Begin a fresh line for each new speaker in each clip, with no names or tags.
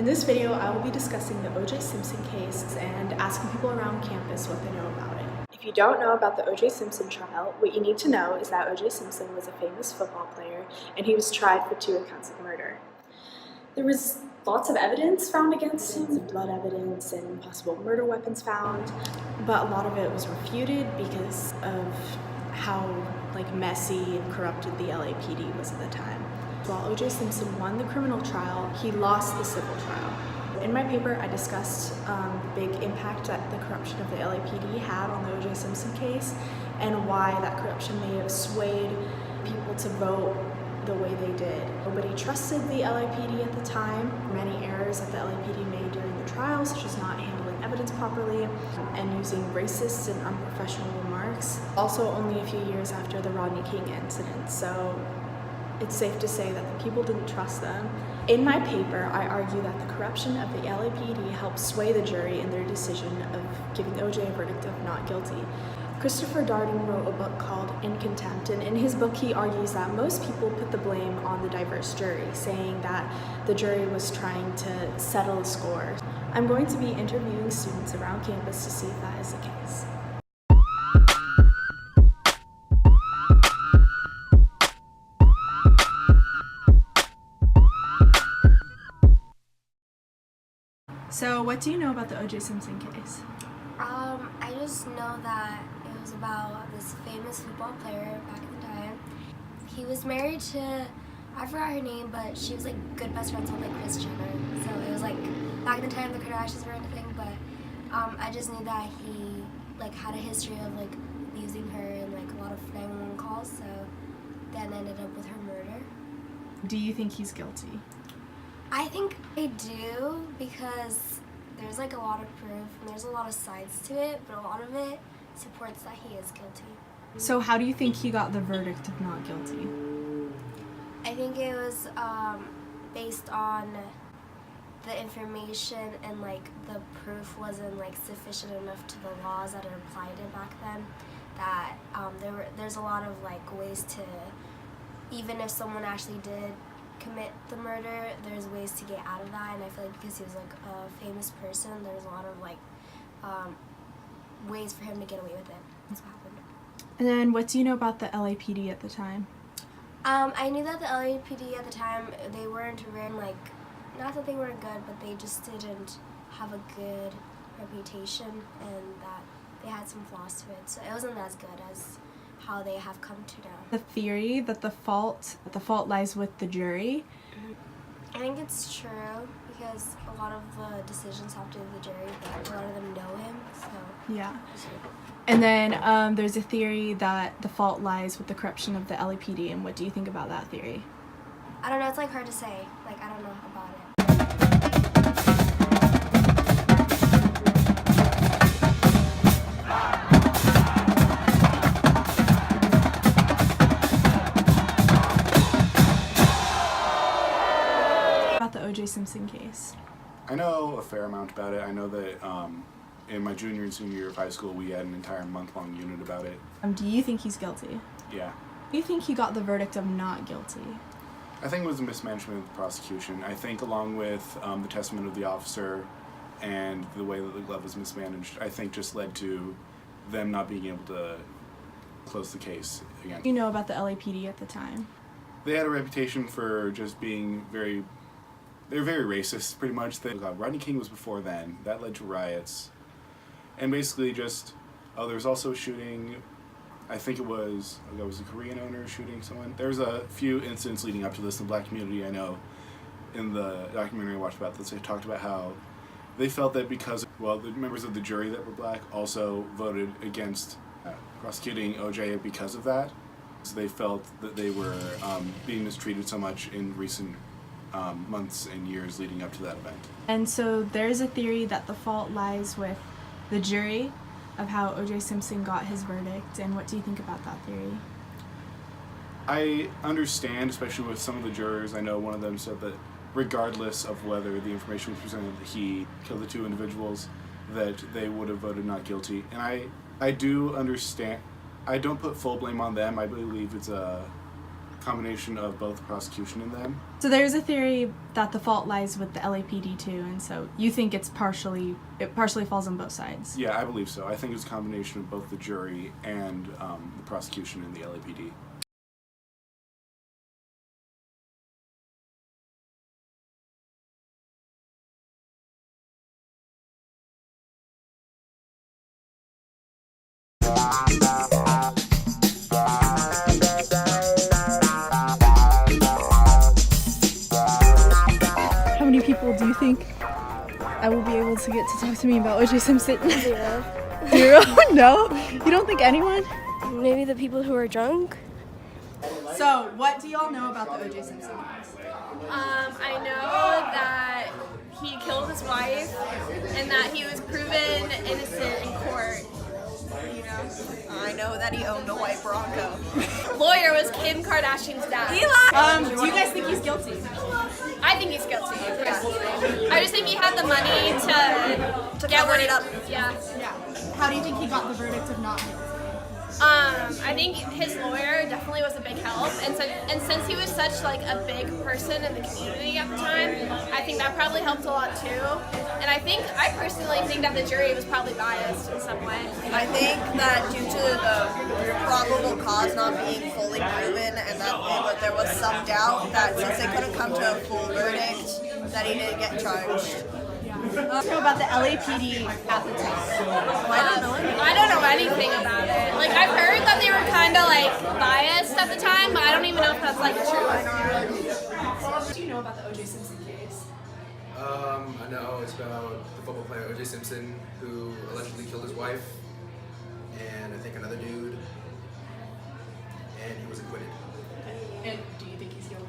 In this video, I will be discussing the OJ Simpson case and asking people around campus what they know about it. If you don't know about the OJ Simpson trial, what you need to know is that OJ Simpson was a famous football player and he was tried for 2 counts of murder. There was lots of evidence found against him, blood evidence and possible murder weapons found, but a lot of it was refuted because of how messy and corrupted the LAPD was at the time. While OJ Simpson won the criminal trial, he lost the civil trial. In my paper, I discussed the big impact that the corruption of the LAPD had on the OJ Simpson case and why that corruption may have swayed people to vote the way they did. Nobody trusted the LAPD at the time. Many errors that the LAPD made during the trial, such as not handling evidence properly and using racist and unprofessional remarks. Also only a few years after the Rodney King incident, so it's safe to say that the people didn't trust them. In my paper, I argue that the corruption of the LAPD helped sway the jury in their decision of giving OJ a verdict of not guilty. Christopher Darden wrote a book called In Contempt, and in his book he argues that most people put the blame on the diverse jury, saying that the jury was trying to settle a score. I'm going to be interviewing students around campus to see if that is the case. So what do you know about the OJ Simpson case?
I just know that it was about this famous football player back in the time. He was married to, I forgot her name, but she was good best friends with Kris Jenner. So it was back in the time the Kardashians were anything, but I just knew that he had a history of abusing her and a lot of 911 calls, so that ended up with her murder.
Do you think he's guilty?
I think I do, because there's a lot of proof and there's a lot of sides to it, but a lot of it supports that he is guilty.
So how do you think he got the verdict of not guilty?
I think it was based on the information and the proof wasn't sufficient enough to the laws that are applied to back then, that there's a lot of ways to, even if someone actually did commit the murder, there's ways to get out of that, and I feel because he was a famous person, there's a lot of ways for him to get away with it. That's what happened.
And then what do you know about the LAPD at the time?
I knew that the LAPD at the time, they weren't very not that they weren't good, but they just didn't have a good reputation and that they had some flaws to it, so it wasn't as good as how they have come to now.
The theory that the fault lies with the jury.
I think it's true because a lot of the decisions have to do with the jury, but a lot of them know him, so
yeah. And then there's a theory that the fault lies with the corruption of the LAPD, and what do you think about that theory?
I don't know, it's hard to say. I don't know about it.
The OJ Simpson case.
I know a fair amount about it. I know that in my junior and senior year of high school we had an entire month-long unit about it.
Do you think he's guilty?
Yeah.
Do you think he got the verdict of not guilty?
I think it was a mismanagement of the prosecution. I think along with the testament of the officer and the way that the glove was mismanaged, I think just led to them not being able to close the case again.
You know about the LAPD at the time?
They had a reputation for just being they were very racist, pretty much. Rodney King was before then. That led to riots. And basically there was also a shooting, I think it was a Korean owner shooting someone. There was a few incidents leading up to this in the black community, I know. In the documentary I watched about this, they talked about how they felt that because, the members of the jury that were black also voted against prosecuting OJ because of that. So they felt that they were being mistreated so much in recent months and years leading up to that event.
And so there's a theory that the fault lies with the jury of how OJ Simpson got his verdict, and what do you think about that theory?
I understand, especially with some of the jurors. I know one of them said that regardless of whether the information was presented that he killed the 2 individuals, that they would have voted not guilty. And I do understand. I don't put full blame on them. I believe it's a combination of both the prosecution and them.
So there's a theory that the fault lies with the LAPD too, and so you think it partially falls on both sides.
Yeah, I believe so. I think it's a combination of both the jury and the prosecution and the LAPD.
How many people do you think I will be able to get to talk to me about OJ Simpson?
0.
0? No? You don't think anyone?
Maybe the people who are drunk.
So, what do y'all know about the OJ Simpson case?
I know that he killed his wife and that he was proven innocent in court. You know?
I know that he owned a white Bronco.
Lawyer was Kim Kardashian's dad.
Do you guys think he's guilty?
I think he's guilty. I just think he had the money to get what it up. Yeah.
Yeah. How do you think he got the verdict of not guilty?
I think his lawyer definitely was a big help, and since he was such like a big person in the community at the time, I think that probably helped a lot too. And I personally think that the jury was probably biased in some way.
I think that due to the probable cause not being fully proven and that there was some doubt that since they couldn't come to a full verdict, that he didn't get charged.
Know about the LAPD at the time?
I don't know anything about it. Like, I've heard that they were kind of like biased at the time, but I don't even know if that's like true or not.
What do you know about the OJ Simpson case?
I know it's about the football player OJ Simpson who allegedly killed his wife and I think another dude, and he was acquitted.
And do you think he's guilty?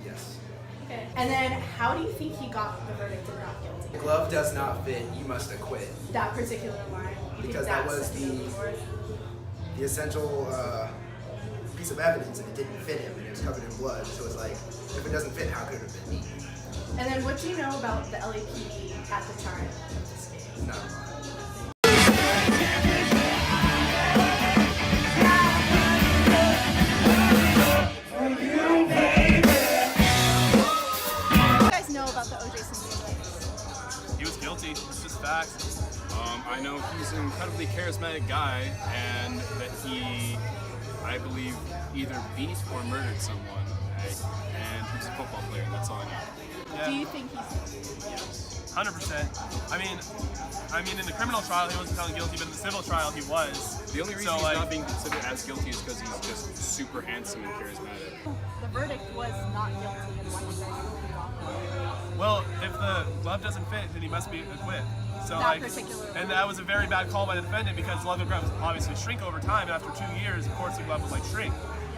Yes.
Okay. And then, how do you think he got the verdict of not guilty?
The glove does not fit, you must acquit.
That particular line. You think
Because that
that's
was the essential piece of evidence, and it didn't fit him, and it was covered in blood. So it's like, if it doesn't fit, how could it have been me?
And then, what do you know about the LAPD at the time of this case?
Not
He was guilty. It's just facts. I know he's an incredibly charismatic guy, and that he, I believe, either beat or murdered someone. And he's a football player. That's all I know.
Do you think he's guilty?
Yes. 100%. I mean, in the criminal trial he wasn't found guilty, but in the civil trial he was. The only reason he's not being considered as guilty is because he's just super handsome and charismatic.
The verdict was not guilty, and why did you guys think he got it?
Well, if the glove doesn't fit, then he must be acquitted. So
That particular
and that was a very bad call by the defendant because leather gloves obviously shrink over time, and after 2 years, of course, the glove will shrink.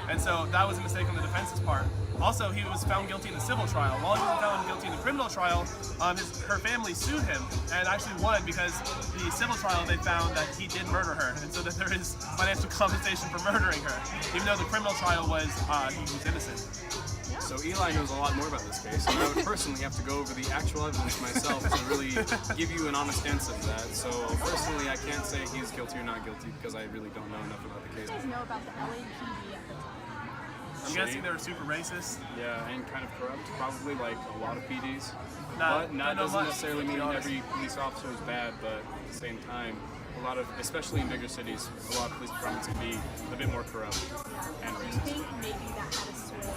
And so that was a mistake on the defense's part. Also, he was found guilty in the civil trial. While he wasn't found guilty in the criminal trial, her family sued him and actually won because the civil trial they found that he did murder her, and so that there is financial compensation for murdering her, even though the criminal trial was he was innocent.
So Eli knows a lot more about this case, and I would personally have to go over the actual evidence myself to really give you an honest answer to that. So personally, I can't say he's guilty or not guilty because I really don't know enough about the case.
What do you guys know about the LAPD at the time?
I'm guessing they were super racist.
Yeah, and kind of corrupt, probably like a lot of PDs.
Not
But that doesn't
much,
necessarily
to be
mean
honest.
every police officer is bad, but at the same time, a lot of, especially in bigger cities, a lot of police departments can be a bit more corrupt and
Do you
racist.
think maybe that had a sway?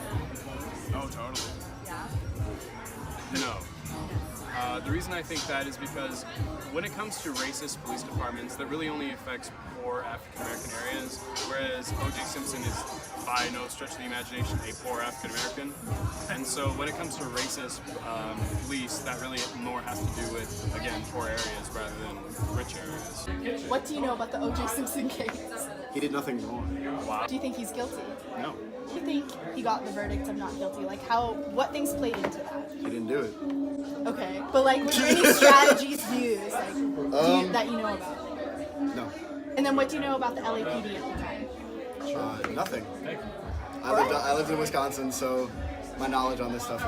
Oh, totally.
Yeah.
No. The reason I think that is because when it comes to racist police departments, that really only affects poor African American areas, whereas OJ Simpson is by no stretch of the imagination a poor African American. And so when it comes to racist police, that really more has to do with, again, poor areas rather than rich areas.
What do you know about the OJ Simpson case?
He did nothing wrong.
Do you think he's guilty?
No,
Do you think he got the verdict of not guilty? Like what things played into that?
he didn't do it.
Okay, but like, was there any strategies used, like, that you know about?
No,
And then what do you know about the LAPD at the time?
nothing. I lived in Wisconsin, so my knowledge on this stuff